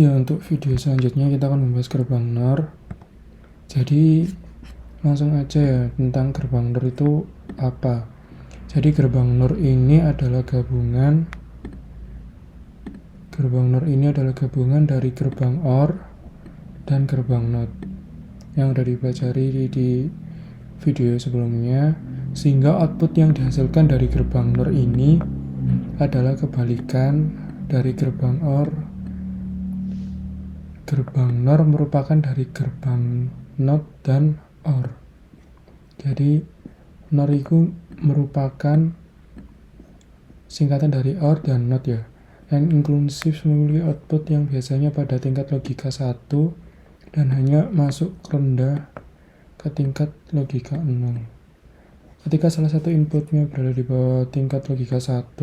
Ya, untuk video selanjutnya kita akan membahas gerbang NOR. Jadi langsung aja ya tentang gerbang NOR itu apa. Jadi gerbang NOR ini adalah gabungan dari gerbang OR dan gerbang NOT yang udah dipelajari di video sebelumnya, sehingga output yang dihasilkan dari gerbang NOR ini adalah kebalikan dari gerbang OR. Gerbang NOR merupakan dari gerbang NOT dan OR. Jadi NOR itu merupakan singkatan dari OR dan NOT ya. Yang inklusif memiliki output yang biasanya pada tingkat logika 1 dan hanya masuk rendah ke tingkat logika 0. Ketika salah satu inputnya berada di bawah tingkat logika 1,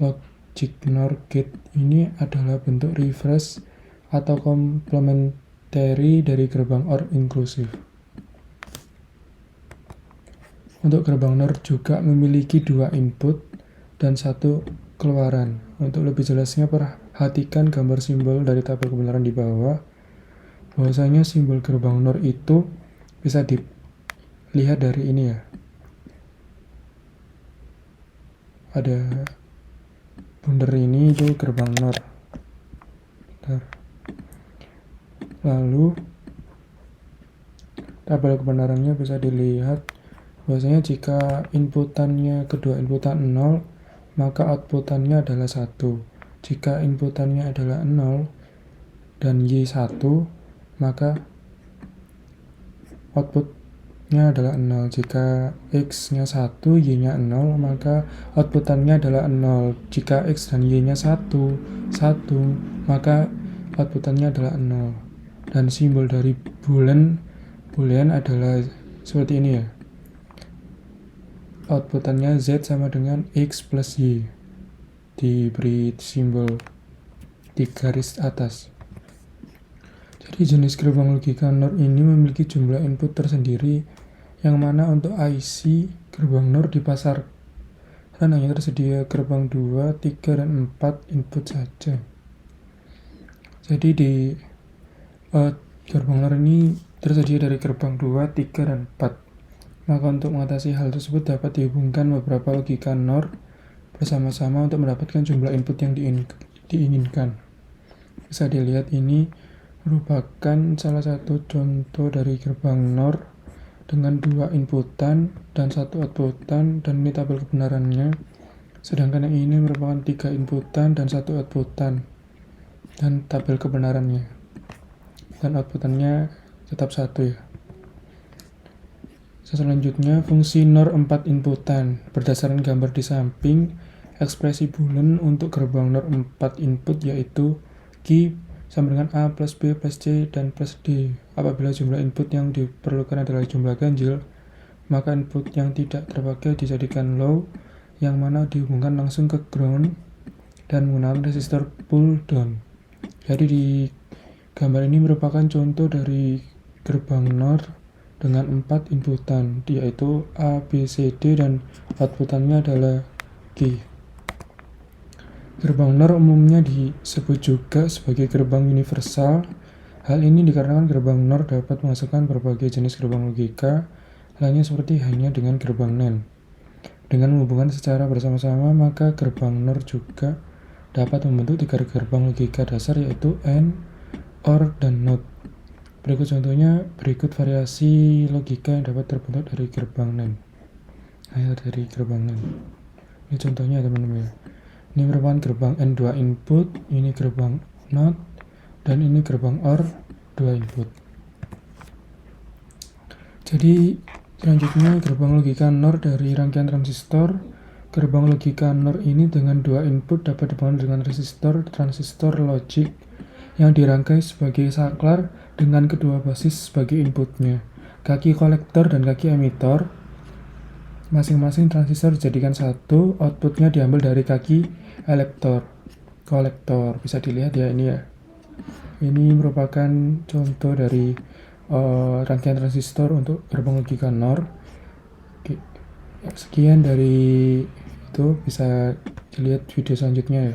logic NOR gate ini adalah bentuk reverse atau komplementari dari gerbang OR inklusif. Untuk gerbang NOR juga memiliki 2 input dan 1 keluaran. Untuk lebih jelasnya, perhatikan gambar simbol dari tabel kebenaran di bawah. Bahwasanya simbol gerbang NOR itu bisa dilihat dari ini ya. Ada bundar ini, itu gerbang NOR. Lalu tabel kebenarannya bisa dilihat bahwasanya jika inputannya kedua inputan 0, maka outputannya adalah 1. Jika inputannya adalah 0 dan Y1, maka outputnya adalah 0. Jika X-nya 1, Y-nya 0, maka outputannya adalah 0. Jika X dan Y-nya 1, maka outputannya adalah 0. Dan simbol dari boolean adalah seperti ini ya. Outputannya Z sama dengan X plus Y. Diberi simbol di garis atas. Jadi jenis gerbang logika NOR ini memiliki jumlah input tersendiri, yang mana untuk IC gerbang NOR dipasarkan hanya tersedia gerbang 2, 3, dan 4 input saja. Jadi di gerbang NOR ini tersedia dari gerbang 2, 3, dan 4. Maka untuk mengatasi hal tersebut dapat dihubungkan beberapa logika NOR bersama-sama untuk mendapatkan jumlah input yang diinginkan. Bisa dilihat ini merupakan salah satu contoh dari gerbang NOR dengan 2 inputan dan 1 outputan, dan ini tabel kebenarannya. Sedangkan yang ini merupakan 3 inputan dan 1 outputan, dan tabel kebenarannya. Dan outputannya tetap 1 ya. Selanjutnya, fungsi NOR 4 inputan. Berdasarkan gambar di samping, ekspresi boolean untuk gerbang NOR 4 input yaitu Q sama dengan A plus B plus C dan plus D. Apabila jumlah input yang diperlukan adalah jumlah ganjil, maka input yang tidak terpakai dijadikan low, yang mana dihubungkan langsung ke ground dan menggunakan resistor pull down. Jadi di gambar ini merupakan contoh dari gerbang NOR dengan 4 inputan, yaitu A, B, C, D, dan outputannya adalah G. Gerbang NOR umumnya disebut juga sebagai gerbang universal. Hal ini dikarenakan gerbang NOR dapat menghasilkan berbagai jenis gerbang logika, halnya seperti dengan gerbang NAND. Dengan menghubungkan secara bersama-sama, maka gerbang NOR juga dapat membentuk 3 gerbang logika dasar, yaitu AND, OR, dan NOT. Berikut contohnya, berikut variasi logika yang dapat terbentuk dari gerbang NAND. Ini contohnya teman-teman ya. Ini merupakan gerbang N 2 input, ini gerbang NOT, dan ini gerbang OR 2 input. Jadi selanjutnya gerbang logika NOR dari rangkaian transistor. Gerbang logika NOR ini dengan 2 input dapat dibangun dengan transistor logic yang dirangkai sebagai saklar dengan kedua basis sebagai inputnya, kaki kolektor dan kaki emitor. Masing-masing transistor dijadikan 1, outputnya diambil dari kaki kolektor. Bisa dilihat ya ini ya. Ini merupakan contoh dari rangkaian transistor untuk gerbang logika NOR. Oke. Sekian dari itu, bisa dilihat video selanjutnya ya.